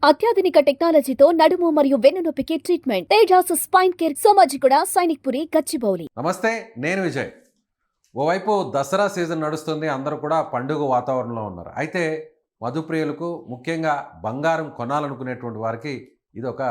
అత్యాధునిక టెక్నాలజీతో నడుము మరియు వెన్నునొప్పికి treatment Tejas spine care Somajiguda Sainikpuri Gachibowli. నమస్తే, నేను విజయ్. ఓవైపు దసరా సీజన్ నడుస్తుంది, అందరూ కూడా పండుగ వాతావరణంలో ఉన్నారు. అయితే మధుప్రియులకు, ముఖ్యంగా బంగారం కొనాలనుకునేటువంటి వారికి ఇది ఒక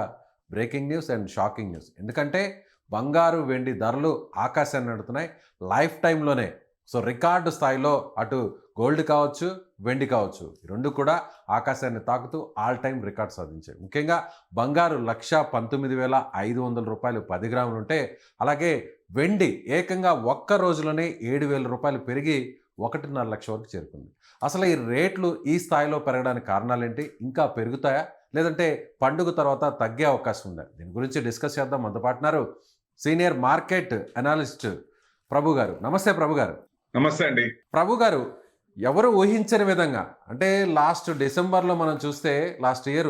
breaking news and shocking news. ఎందుకంటే బంగారు వెండి ధరలు ఆకాశాన్ని నడుతున్నాయి లైఫ్ టైంలోనే. సో రికార్డు స్థాయిలో అటు గోల్డ్ కావచ్చు, వెండి కావచ్చు, ఈ రెండు కూడా ఆకాశాన్ని తాకుతూ ఆల్ టైమ్ రికార్డ్ సాధించాయి. ముఖ్యంగా బంగారు 1,19,500 రూపాయలు 10 గ్రాములు ఉంటే, అలాగే వెండి ఏకంగా ఒక్క రోజులోనే 7,000 రూపాయలు పెరిగి 1.5 లక్ష వరకు చేరుకుంది. అసలు ఈ రేట్లు ఈ స్థాయిలో పెరగడానికి కారణాలేంటి? ఇంకా పెరుగుతాయా, లేదంటే పండుగ తర్వాత తగ్గే అవకాశం ఉందా? దీని గురించి డిస్కస్ చేద్దాం. మనతో పాటున్నారు సీనియర్ మార్కెట్ అనాలిస్ట్ ప్రభు గారు. నమస్తే ప్రభు గారు. నమస్తే అండి. ప్రభు గారు, ఎవరు ఊహించని విధంగా, అంటే లాస్ట్ డిసెంబర్లో మనం చూస్తే లాస్ట్ ఇయర్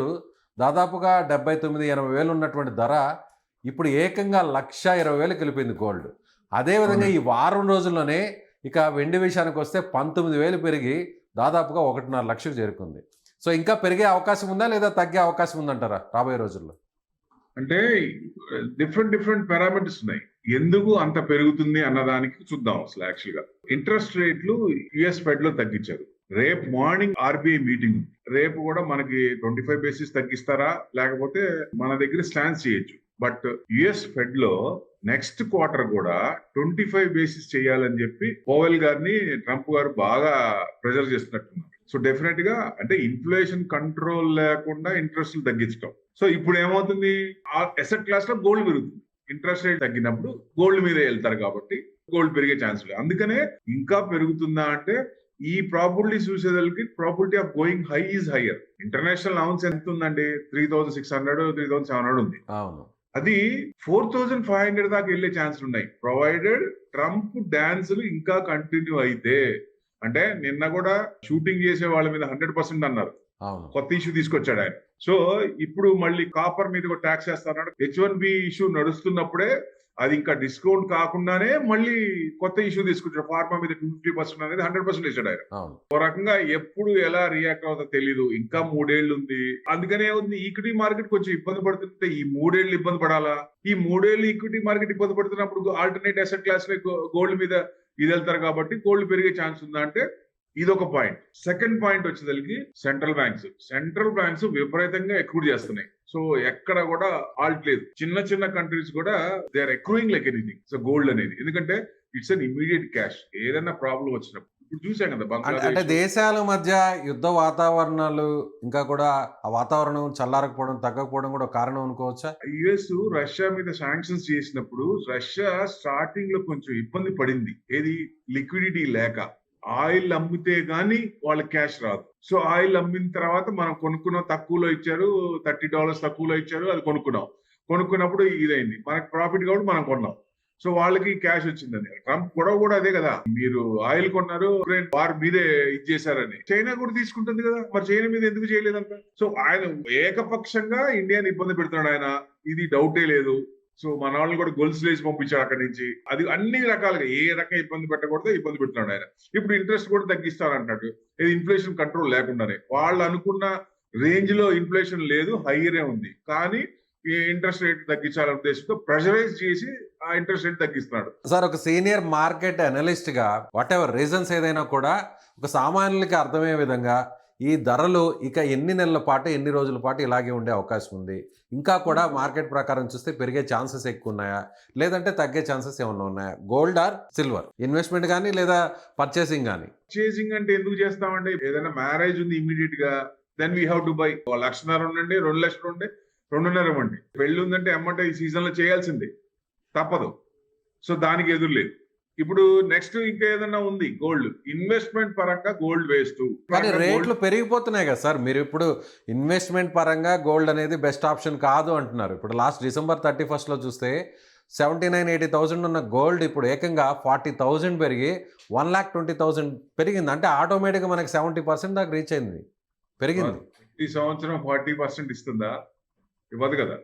దాదాపుగా 79,000-80,000 వేలు ఉన్నటువంటి ధర ఇప్పుడు ఏకంగా 1,20,000 వెళ్ళిపోయింది గోల్డ్. అదేవిధంగా ఈ వారం రోజుల్లోనే ఇక వెండి విషయానికి వస్తే 19,000 పెరిగి దాదాపుగా 1.5 లక్షకు చేరుకుంది. సో ఇంకా పెరిగే అవకాశం ఉందా, లేదా తగ్గే అవకాశం ఉందంటారా రాబోయే రోజుల్లో? అంటే డిఫరెంట్ పారామీటర్స్ ఉన్నాయి. ఎందుకు అంత పెరుగుతుంది అన్నదానికి చూద్దాం. అసలు యాక్చువల్ గా ఇంట్రెస్ట్ రేట్లు యుఎస్ ఫెడ్ లో తగ్గించారు. రేపు మార్నింగ్ ఆర్బీఐ మీటింగ్, రేపు కూడా మనకి 25 బేసిస్ తగ్గిస్తారా, లేకపోతే మన దగ్గర స్టాండ్ చేయొచ్చు. బట్ యుఎస్ ఫెడ్ లో నెక్స్ట్ క్వార్టర్ కూడా 25 బేసిస్ చేయాలని చెప్పి పవెల్ గారిని ట్రంప్ గారు బాగా ప్రెజర్ చేస్తున్నట్టున్నారు. సో డెఫినెట్ గా అంటే ఇన్ఫ్లేషన్ కంట్రోల్ లేకుండా ఇంట్రెస్ట్ తగ్గించడం. సో ఇప్పుడు ఏమవుతుంది, ఆ అసెట్ క్లాస్ లో గోల్డ్ పెరుగుతుంది. ఇంట్రెస్ట్ రేట్ తగ్గినప్పుడు గోల్డ్ మీద వెళ్తారు కాబట్టి గోల్డ్ పెరిగే ఛాన్స్ లేదు. అందుకనే ఇంకా పెరుగుతుందా అంటే ఈ ప్రాబిలిటీ చూసేదానికి probability of going high is hire. International allowance ఎంత ఉందండి? 3,600, 3,700 ఉంది. అది 4,500 దాకా వెళ్లే ఛాన్సులు ఉన్నాయి, ప్రొవైడెడ్ ట్రంప్ డాన్సులు ఇంకా కంటిన్యూ అయితే. అంటే నిన్న కూడా షూటింగ్ చేసే వాళ్ళ మీద 100% అన్నారు. కొత్త ఇష్యూ తీసుకొచ్చాడు ఆయన. సో ఇప్పుడు మళ్ళీ కాపర్ మీద కూడా ట్యాక్స్ చేస్తాడు. H1B ఇష్యూ నడుస్తున్నప్పుడే అది ఇంకా డిస్కౌంట్ కాకుండానే మళ్ళీ కొత్త ఇష్యూ తీసుకొచ్చాడు. ఫార్మా మీద 250% అనేది 100% ఇచ్చాడు ఆయన. ఒక రకంగా ఎప్పుడు ఎలా రియాక్ట్ అవుతుందో తెలీదు. ఇంకా 3 ఏళ్ళు ఉంది. అందుకనే ఉంది ఈక్విటీ మార్కెట్ కొంచెం ఇబ్బంది పడుతుంటే ఈ 3 ఏళ్ళు ఇబ్బంది పడాలా? ఈ 3 ఏళ్ళు ఈక్విటీ మార్కెట్ ఇబ్బంది పడుతున్నప్పుడు ఆల్టర్నేట్ అసెట్ క్లాస్ లో గోల్డ్ మీద ఇది వెళ్తారు కాబట్టి గోల్డ్ పెరిగే ఛాన్స్ ఉందా అంటే ఇదొక పాయింట్. సెకండ్ పాయింట్ వచ్చేసరికి సెంట్రల్ బ్యాంక్స్ విపరీతంగా ఎక్రూడ్ చేస్తున్నాయి. సో ఎక్కడ కూడా ఆల్ట్ లేదు. చిన్న కంట్రీస్ కూడా they are accruing like anything. So gold అనేది ఎందుకంటే ఇట్స్ అన్ ఇమీడియట్ క్యాష్. ఏదైనా ప్రాబ్లం వచ్చినప్పుడు ఇప్పుడు చూసాం కదా అంటే దేశాల మధ్య యుద్ధ వాతావరణాలు, ఇంకా కూడా ఆ వాతావరణం చల్లారకపోవడం, తగ్గకపోవడం కూడా కారణం అనుకోవచ్చా? యుఎస్ రష్యా మీద శాంక్షన్స్ చేసినప్పుడు రష్యా స్టార్టింగ్ లో కొంచెం ఇబ్బంది పడింది. ఏది లిక్విడిటీ లేక. ఆయిల్ అమ్మితే గానీ వాళ్ళ క్యాష్ రాదు. సో ఆయిల్ అమ్మిన తర్వాత మనం కొనుక్కున్నాం, తక్కువలో ఇచ్చారు, $30 తక్కువలో ఇచ్చారు, అది కొనుక్కున్నప్పుడు ఇదైంది, మనకు ప్రాఫిట్ కాబట్టి మనం కొన్నాం. సో వాళ్ళకి క్యాష్ వచ్చిందని. ట్రంప్ గొడవ కూడా అదే కదా, మీరు ఆయిల్ కొన్నారు, ఉక్రెయిన్ వార్ మీదే ఇచ్చేసారని. చైనా కూడా తీసుకుంటుంది కదా, మరి చైనా మీద ఎందుకు చేయలేదంట? సో ఆయన ఏకపక్షంగా ఇండియాని ఇబ్బంది పెడుతున్నాడు ఆయన, ఇది డౌటే లేదు. సో మన వాళ్ళని కూడా గొలుసు లేచి పంపించాడు అక్కడి నుంచి. అది అన్ని రకాలుగా ఏ రకంగా ఇబ్బంది పెట్టకూడదో ఇబ్బంది పెడుతున్నాడు ఆయన. ఇప్పుడు ఇంట్రెస్ట్ కూడా తగ్గిస్తానంటాడు, ఇది ఇన్ఫ్లేషన్ కంట్రోల్ లేకుండానే. వాళ్ళు అనుకున్న రేంజ్ లో ఇన్ఫ్లేషన్ లేదు, హైయరే ఉంది. కానీ ఈ ఇంట్రెస్ట్ రేట్ తగ్గించాలనే ఉద్దేశంతో ప్రెషరైజ్ చేసి ఆ ఇంట్రెస్ట్ రేట్ తగ్గిస్తున్నాడు. సార్, ఒక సీనియర్ మార్కెట్ అనలిస్ట్ గా వాట్ ఎవర్ రీజన్స్ ఏదైనా కూడా ఒక సామాన్యులకి అర్థమయ్యే విధంగా ఈ ధరలు ఇక ఎన్ని నెలల పాటు, ఎన్ని రోజుల పాటు ఇలాగే ఉండే అవకాశం ఉంది? ఇంకా కూడా మార్కెట్ ప్రకారం చూస్తే పెరిగే ఛాన్సెస్ ఎక్కువ ఉన్నాయా, లేదంటే తగ్గే ఛాన్సెస్ ఏమన్నా ఉన్నాయా? గోల్డ్ ఆర్ సిల్వర్ ఇన్వెస్ట్మెంట్ కానీ, లేదా పర్చేసింగ్ కానీ? పర్చేసింగ్ అంటే ఎందుకు చేస్తామండి? ఏదైనా మ్యారేజ్ ఉంది ఇమీడియట్ గా, then we have to buy. 1,00,000 ఉండండి, 2 లక్షలు ఉండే, 2.5 ఇవ్వండి. పెళ్లి ఉందంటే అమ్మంటే ఈ సీజన్ లో చేయాల్సిందే, తప్పదు. సో దానికి ఎదురులేదు. ఇప్పుడు నెక్స్ట్ ఇంకా ఏదన్నా ఉంది, గోల్డ్ ఇన్వెస్ట్మెంట్ పరంగా గోల్డ్ వేస్ట్. కానీ రేట్లు పెరిగిపోతున్నాయి కదా సార్. మీరు ఇప్పుడు ఇన్వెస్ట్మెంట్ పరంగా గోల్డ్ అనేది బెస్ట్ ఆప్షన్ కాదు అంటున్నారు. ఇప్పుడు లాస్ట్ December 31 చూస్తే 79,000-80,000 ఉన్న గోల్డ్ ఇప్పుడు ఏకంగా 40,000 పెరిగి 1,20,000 పెరిగింది. అంటే ఆటోమేటిక్గా మనకి 70% దాకా రీచ్ అయింది, పెరిగింది. ఈ సంవత్సరం 40% ఇస్తుందా? ఇవ్వదు కదా.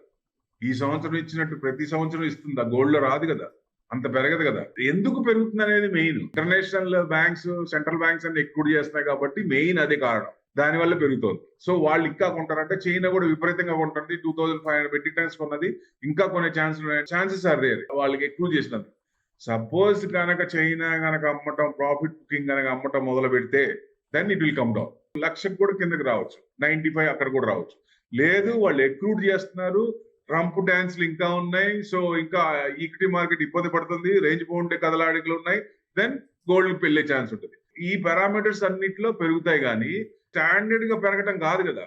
ఈ సంవత్సరం ఇచ్చినట్టు ప్రతి సంవత్సరం ఇస్తుందా? గోల్డ్ లో రాదు కదా, అంత పెరగదు కదా. ఎందుకు పెరుగుతుంది అనేది main. International banks, central banks అన్ని ఎక్కువ చేస్తున్నాయి కాబట్టి మెయిన్ అదే కారణం. దానివల్ల పెరుగుతోంది. సో వాళ్ళు ఇంకా కొంటారంటే చైనా కూడా విపరీతంగా కొంటుంది. 2500 మెట్రిక్ టన్స్ కొన్నది, ఇంకా కొనే ఛాన్సెస్ ఆర్ దేర్ వాళ్ళకి ఎక్కువ చేసినందుకు. సపోజ్ కనుక చైనా కనుక అమ్మటం, ప్రాఫిట్ బుకింగ్ కనుక అమ్మటం మొదలు పెడితే then it will come down. 1,00,000 కూడా కిందకి రావచ్చు, 95 అక్కడ కూడా రావచ్చు. లేదు వాళ్ళు ఎక్రూట్ చేస్తున్నారు, ట్రంప్ డాన్స్లు ఇంకా ఉన్నాయి, సో ఇంకా ఈక్విటీ మార్కెట్ ఇబ్బంది పడుతుంది, రేంజ్ బౌండ్ కదలాడికలు ఉన్నాయి, దెన్ గోల్డ్ పెళ్లే ఛాన్స్ ఉంటుంది. ఈ పారామీటర్స్ అన్నిట్లో పెరుగుతాయి కానీ స్టాండర్డ్ గా పెరగటం కాదు కదా.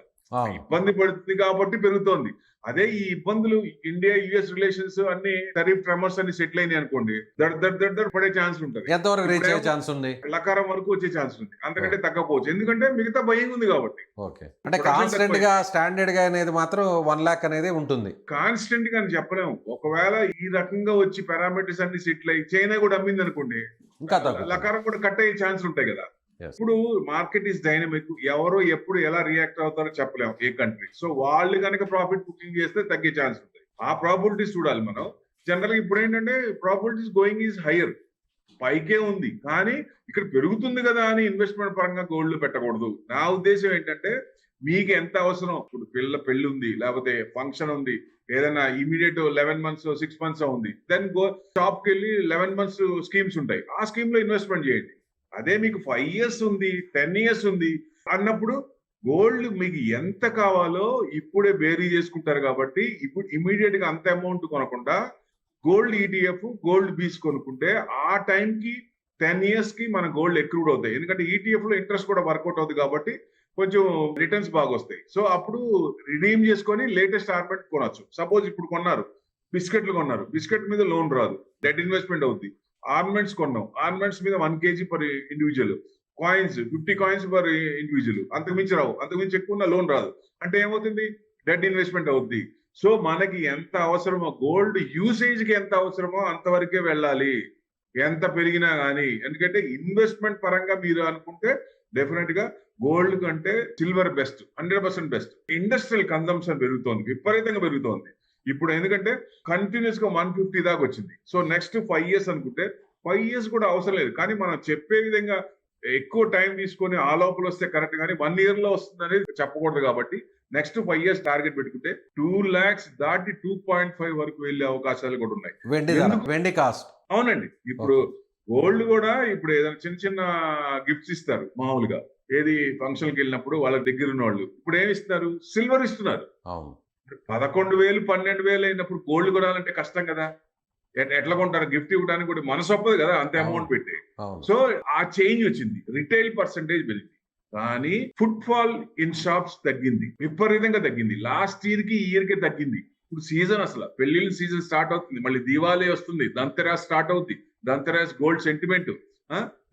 ఇబ్బంది పడుతుంది కాబట్టి పెరుగుతోంది. అదే ఈ ఇబ్బందులు ఇండియా యుఎస్ రిలేషన్స్ అన్ని టరిఫ్ ట్రమర్స్ అన్ని సెటిల్ అయినాయి అనుకోండి, దడ్ పడే ఛాన్స్ ఉంటుంది. ఎంతవరకు రీచ్ అయ్యే ఛాన్స్ ఉంది? లకారం వరకు వచ్చే ఛాన్స్ ఉంది, అంతకంటే తగ్గపోవచ్చు. ఎందుకంటే మిగతా భయం ఉంది కాబట్టి. ఓకే, అంటే కాన్స్టెంట్ గా స్టాండర్డ్ గా అనేది మాత్రం 1 lakh అనేది ఉంటుంది. కాన్స్టెంట్ గా అని చెప్పలేము. ఒకవేళ ఈ రకంగా వచ్చి పారామీటర్స్ అన్ని సెటిల్ అయ్యి చైనా కూడా అమ్మింది అనుకోండి, ఇంకా లకారం కూడా కట్ అయ్యే ఛాన్స్ ఉంటాయి కదా. ఇప్పుడు మార్కెట్ ఈస్ డైనమిక్, ఎవరో ఎప్పుడు ఎలా రియాక్ట్ అవుతారో చెప్పలేము ఏ కంట్రీ. సో వాళ్ళు కనుక ప్రాఫిట్ బుకింగ్ చేస్తే తగ్గే ఛాన్స్ ఉంటాయి. ఆ ప్రాబిలిటీస్ చూడాలి మనం. జనరల్ గా ఇప్పుడు ఏంటంటే ప్రాబిలిటీస్ గోయింగ్ ఈజ్ హైయర్, పైకే ఉంది, కానీ ఇక్కడ పెరుగుతుంది కదా అని ఇన్వెస్ట్మెంట్ పరంగా గోల్డ్ పెట్టకూడదు. నా ఉద్దేశం ఏంటంటే మీకు ఎంత అవసరం, ఇప్పుడు పెళ్లి ఉంది, లేకపోతే ఫంక్షన్ ఉంది, ఏదైనా ఇమీడియట్ 11 months 6 months ఉంది, దెన్ షాప్ కి వెళ్ళి 11 months స్కీమ్స్ ఉంటాయి, ఆ స్కీమ్ లో ఇన్వెస్ట్మెంట్ చేయండి. అదే మీకు 5 years ఉంది, 10 years ఉంది అన్నప్పుడు గోల్డ్ మీకు ఎంత కావాలో ఇప్పుడే బేరీ చేసుకుంటారు. కాబట్టి ఇప్పుడు ఇమీడియట్ గా అంత అమౌంట్ కొనకుండా గోల్డ్ ఈటీఎఫ్, గోల్డ్ బీస్ కొనుక్కుంటే ఆ టైంకి 10 years కి మన గోల్డ్ ఎక్రూడ్ అవుతాయి. ఎందుకంటే ఈటీఎఫ్ లో ఇంట్రెస్ట్ కూడా వర్కౌట్ అవుతుంది కాబట్టి కొంచెం రిటర్న్స్ బాగా వస్తాయి. సో అప్పుడు రిడీమ్ చేసుకొని లేటెస్ట్ ఆర్మెంట్ కొనొచ్చు. సపోజ్ ఇప్పుడు కొన్నారు, బిస్కెట్లు కొన్నారు, బిస్కెట్ మీద లోన్ రాదు, డెట్ ఇన్వెస్ట్మెంట్ అవుతుంది. ఆర్నమెంట్స్ కొన్నాం, ఆర్నమెంట్స్ మీద 1 kg per individual, coins 50 coins per individual, అంతకుమించి రావు, అంతకుమించి ఎక్కువ లోన్ రాదు. అంటే ఏమవుతుంది, డెట్ ఇన్వెస్ట్మెంట్ అవుతుంది. సో మనకి ఎంత అవసరమో, గోల్డ్ యూసేజ్ కి ఎంత అవసరమో అంతవరకే వెళ్ళాలి, ఎంత పెరిగినా కానీ. ఎందుకంటే ఇన్వెస్ట్మెంట్ పరంగా మీరు అనుకుంటే డెఫినెట్ గా గోల్డ్ కంటే silver best, 100% best. Industrial consumption పెరుగుతోంది, విపరీతంగా పెరుగుతోంది ఇప్పుడు. ఎందుకంటే కంటిన్యూస్ గా 150 దాకా వచ్చింది. సో నెక్స్ట్ 5 years అనుకుంటే 5 years కూడా అవసరం లేదు, కానీ మనం చెప్పే విధంగా ఎక్కువ టైం తీసుకొని ఆ లోపల వస్తే కరెక్ట్, కానీ 1 year లో వస్తుంది అనేది చెప్పకూడదు. కాబట్టి నెక్స్ట్ 5 years టార్గెట్ పెట్టుకుంటే 2 lakhs దాటి 2.5 వరకు వెళ్లే అవకాశాలు కూడా ఉన్నాయి. వెండి కాస్ట్. అవునండి, ఇప్పుడు గోల్డ్ కూడా ఇప్పుడు ఏదైనా చిన్న చిన్న గిఫ్ట్స్ ఇస్తారు మామూలుగా, ఏది ఫంక్షన్కి వెళ్ళినప్పుడు వాళ్ళ దగ్గర ఉన్న వాళ్ళు. ఇప్పుడు ఏమి ఇస్తున్నారు, సిల్వర్ ఇస్తున్నారు. 11,000 12,000 అయినప్పుడు గోల్డ్ కొనాలంటే కష్టం కదా. ఎట్లా కొంటారు, గిఫ్ట్ ఇవ్వడానికి కూడా మనసు ఒప్పదు కదా అంత అమౌంట్ పెట్టి. సో ఆ చేంజ్ వచ్చింది, రిటైల్ పర్సంటేజ్ పెరిగింది, కానీ ఫుట్ ఫాల్ ఇన్ షాప్స్ తగ్గింది, విపరీతంగా తగ్గింది. లాస్ట్ ఇయర్ కి ఈ ఇయర్ కి తగ్గింది. ఇప్పుడు సీజన్, అసలు పెళ్లిళ్ళ సీజన్ స్టార్ట్ అవుతుంది, మళ్ళీ దివాళీ వస్తుంది, దంతెరాస్ స్టార్ట్ అవుతుంది, దంతెరాస్ గోల్డ్ సెంటిమెంట్.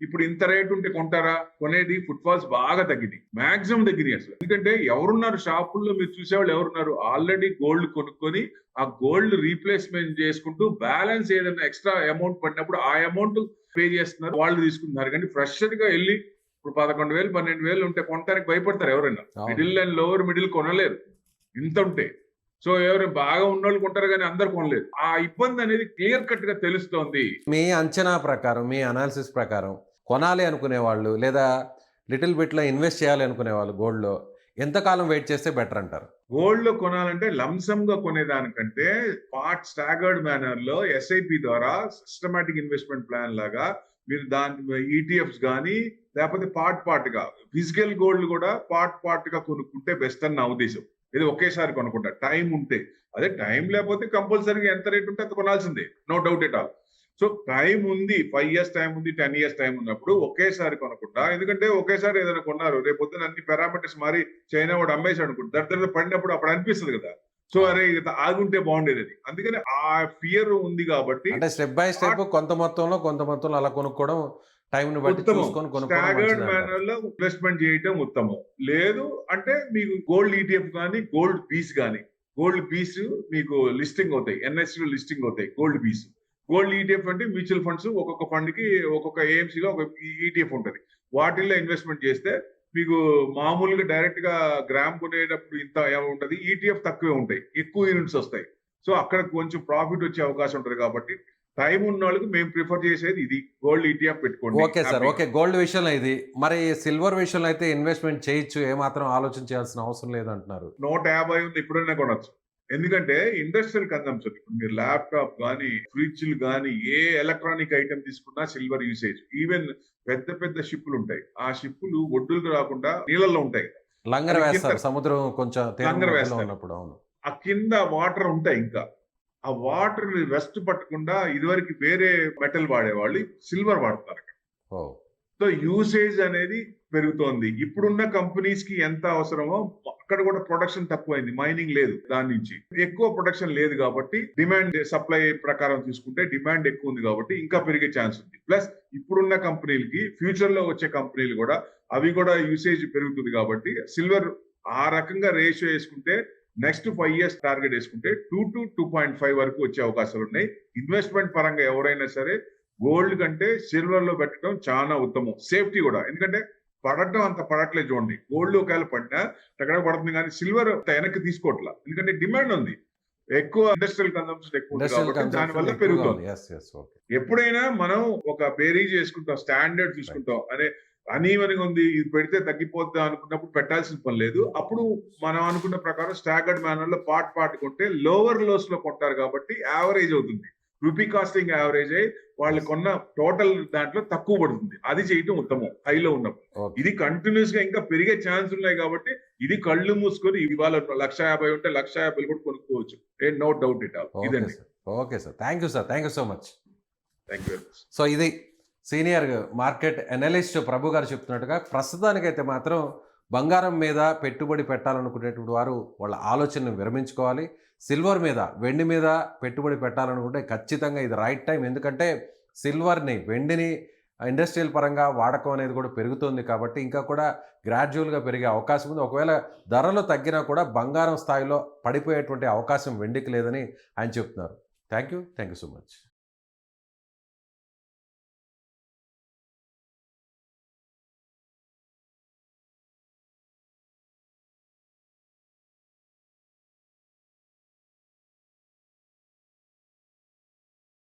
ఇప్పుడు ఇంత రేట్ ఉంటే కొంటారా, కొనేది. ఫుట్ ఫాల్స్ బాగా తగ్గింది, మాక్సిమం తగ్గినాయి అసలు. ఎందుకంటే ఎవరున్నారు షాపుల్లో, మీరు చూసేవాళ్ళు ఎవరున్నారు, ఆల్రెడీ గోల్డ్ కొనుక్కొని ఆ గోల్డ్ రీప్లేస్మెంట్ చేసుకుంటూ బ్యాలెన్స్ ఏదైనా ఎక్స్ట్రా అమౌంట్ పడినప్పుడు ఆ అమౌంట్ పే చేస్తున్నారు, వాళ్ళు తీసుకుంటున్నారు. కానీ ఫ్రెషర్ గా వెళ్ళి ఇప్పుడు 11,000 12,000 ఉంటే కొనడానికి భయపడతారు ఎవరైనా. మిడిల్ అండ్ లోవర్ మిడిల్ కొనలేరు ఇంత ఉంటే. సో ఎవరు బాగా ఉన్నోళ్ళు కొంటారు, కానీ అందరు కొనలేదు. ఆ ఇబ్బంది అనేది క్లియర్ కట్ గా తెలుస్తోంది. మీ అంచనా ప్రకారం, మీ అనాలిసిస్ ప్రకారం కొనాలి అనుకునే వాళ్ళు, లేదా లిటిల్ బిట్ లో ఇన్వెస్ట్ చేయాలి అనుకునే వాళ్ళు గోల్డ్ లో ఎంతకాలం వెయిట్ చేస్తే బెటర్ అంటారు? గోల్డ్ లో కొనాలంటే లంసమ్ గా కొనేదానికంటే స్టాగర్డ్ మేనర్ లో ఎస్ఐపి ద్వారా సిస్టమాటిక్ ఇన్వెస్ట్మెంట్ ప్లాన్ లాగా మీరు దాని ఈటీఎఫ్స్ కానీ, లేకపోతే పార్ట్ గా ఫిజికల్ గోల్డ్ కూడా పార్ట్ గా కొనుక్కుంటే బెస్ట్ అని నా ఉద్దేశం. ఇది ఒకేసారి కొనుక్కుంటా టైం ఉంటే. అదే టైం లేకపోతే కంపల్సరీగా ఎంత రేట్ ఉంటే అంత కొనాల్సిందే, no doubt at all. So time ఉంది, 5 years టైం ఉంది, 10 years టైం ఉన్నప్పుడు ఒకేసారి కొనుక్కుంటా. ఎందుకంటే ఒకేసారి ఏదైనా కొన్నారు, రేపు పొద్దున అన్ని పారామీటర్స్ మారి చైనా వాడు అమ్మేసి అనుకుంటా, దగ్గర పడినప్పుడు అప్పుడు అనిపిస్తుంది కదా, సో అరే ఆగుంటే బాగుండేది అది. అందుకని ఆ ఫియర్ ఉంది కాబట్టి స్టెప్ బై స్టెప్ కొంత మొత్తంలో అలా కొనుక్కోవడం, టైం ని బట్టి చూసుకొని స్టాగర్డ్ మేనర్ లో ఇన్వెస్ట్మెంట్ చేయటం ఉత్తమం. లేదు అంటే మీకు గోల్డ్ ఈటీఎఫ్ కానీ, గోల్డ్ పీస్ కానీ, గోల్డ్ పీస్ మీకు లిస్టింగ్ అవుతాయి, ఎన్ఎస్సి లో లిస్టింగ్ అవుతాయి గోల్డ్ పీస్. గోల్డ్ ఈటీఎఫ్ అంటే మ్యూచువల్ ఫండ్స్, ఒక్కొక్క ఫండ్ కి ఒక్కొక్క ఏఎంసీ లో ఒక ఈటీఎఫ్ ఉంటుంది, వాటిల్లో ఇన్వెస్ట్మెంట్ చేస్తే మీకు మామూలుగా డైరెక్ట్ గా గ్రామ్ కొనేటప్పుడు ఇంత ఉంటది, ఈటీఎఫ్ తక్కువే ఉంటాయి, ఎక్కువ యూనిట్స్ వస్తాయి. సో అక్కడ కొంచెం ప్రాఫిట్ వచ్చే అవకాశం ఉంటుంది. కాబట్టి టైం ఉన్న వాళ్ళకి మేము ప్రిఫర్ చేసేది ఇది, గోల్డ్ ETF పెట్టుకోండి. ఓకే సార్, హ్యాపీగా. ఓకే. గోల్డ్ విషయంలో ఇది. మరి సిల్వర్ విషయంలో అయితే ఇన్వెస్ట్‌మెంట్ చేయొచ్చు. ఏమాత్రం ఆలోచన చేయాల్సిన అవసరం లేదంటున్నారు. 150 ఉంది, ఎప్పుడైనా కొనొచ్చు. ఎందుకంటే ఇండస్ట్రియల్ కన్జంప్షన్, ఇప్పుడు మీరు ల్యాప్టాప్ గానీ, ఫ్రిడ్జ్లు గానీ, ఏ ఎలక్ట్రానిక్ ఐటమ్ తీసుకున్నా సిల్వర్ యూసేజ్. ఈవెన్ పెద్ద పెద్ద షిప్పులు ఉంటాయి. ఆ షిప్పులు ఒడ్డులకు రాకుండా నీళ్ళల్లో ఉంటాయి. లంగర్ అది వేస్తారు. కింద సముద్రం కొంచెం తీరం లంగర్ మధ్యలో వేస్తారు. ఉన్నప్పుడు. అవును. ఆ కింద వాటర్ ఉంటాయి ఇంకా. ఆ వాటర్ వెస్ట్ పట్టకుండా ఇదివరకు వేరే మెటల్ వాడేవాళ్ళు, సిల్వర్ వాడతారు. ఓహ్! సో యూసేజ్ అనేది పెరుగుతోంది. ఇప్పుడున్న కంపెనీస్ కి ఎంత అవసరమో అక్కడ కూడా ప్రొడక్షన్ తక్కువైంది. మైనింగ్ లేదు, దాని నుంచి ఎక్కువ ప్రొడక్షన్ లేదు కాబట్టి డిమాండ్ సప్లై ప్రకారం తీసుకుంటే డిమాండ్ ఎక్కువ ఉంది కాబట్టి ఇంకా పెరిగే ఛాన్స్ ఉంది. ప్లస్ ఇప్పుడున్న కంపెనీలకి ఫ్యూచర్ లో వచ్చే కంపెనీలు కూడా అవి కూడా యూసేజ్ పెరుగుతుంది కాబట్టి సిల్వర్ ఆ రకంగా రేషియో వేసుకుంటే నెక్స్ట్ 5 years టార్గెట్ వేసుకుంటే 2 to 2.5 వరకు వచ్చే అవకాశాలు ఉన్నాయి. ఇన్వెస్ట్మెంట్ పరంగా ఎవరైనా సరే గోల్డ్ కంటే సిల్వర్ లో పెట్టడం చాలా ఉత్తమం. సేఫ్టీ కూడా, ఎందుకంటే పడటం అంత పడట్లేదు చూడండి. గోల్డ్ ఒకవేళ పడినా ఎక్కడ పడుతుంది, కానీ సిల్వర్ వెనక్కి తీసుకోవట్లా, ఎందుకంటే డిమాండ్ ఉంది. ఎక్కువ ఇండస్ట్రియల్ కన్సంప్షన్ ఎక్కువ ఉంది ఇండస్ట్రియల్ కాబట్టి దాని వల్ల కన్సంప్షన్ ఎక్కువగా పెరుగుతుంది. ఉంది. Yes, yes. ఓకే. ఎప్పుడైనా మనం ఒక బేరీజ్ చేసుకుంటాం, స్టాండర్డ్ చూసుకుంటాం. అనే అనీవెన్గా ఉంది, ఇది పెడితే తగ్గిపోద్దా అనుకున్నప్పుడు పెట్టాల్సిన పని లేదు. అప్పుడు మనం అనుకున్న ప్రకారం స్టాగర్డ్ మేనర్ లో పార్ట్ కొంటే లోవర్ లోస్ లో కొంటారు కాబట్టి యావరేజ్ అవుతుంది. రూపీ కాస్టింగ్ యావరేజ్ అయ్యి వాళ్ళు కొన్న టోటల్ దాంట్లో తక్కువ పడుతుంది. అది చేయటం ఉత్తమం హైలో ఉన్నప్పుడు. ఓకే. ఇది కంటిన్యూస్ గా ఇంకా పెరిగే ఛాన్స్ ఉన్నాయి కాబట్టి ఇది కళ్ళు మూసుకొని ఇవాళ 150 ఉంటే 150 కూడా కొనుక్కోవచ్చు. No doubt at all. Okay ఇదండి. Sir. Okay sir. Thank you sir. Thank you so much. Thank you very much. So ఇది senior market analyst Prabhu garu చెప్తున్నట్టుగా ప్రస్తుతానికైతే మాత్రం బంగారం మీద పెట్టుబడి పెట్టాలనుకునేటువంటి వారు వాళ్ళ ఆలోచనను విరమించుకోవాలి. సిల్వర్ మీద, వెండి మీద పెట్టుబడి పెట్టాలనుకుంటే ఖచ్చితంగా ఇది రైట్ టైం. ఎందుకంటే సిల్వర్ని, వెండిని ఇండస్ట్రియల్ పరంగా వాడకం అనేది కూడా పెరుగుతుంది కాబట్టి ఇంకా కూడా గ్రాడ్యువల్గా పెరిగే అవకాశం ఉంది. ఒకవేళ ధరలు తగ్గినా కూడా బంగారం స్థాయిలో పడిపోయేటువంటి అవకాశం వెండికి లేదని ఆయన చెప్తున్నారు. Thank you so much.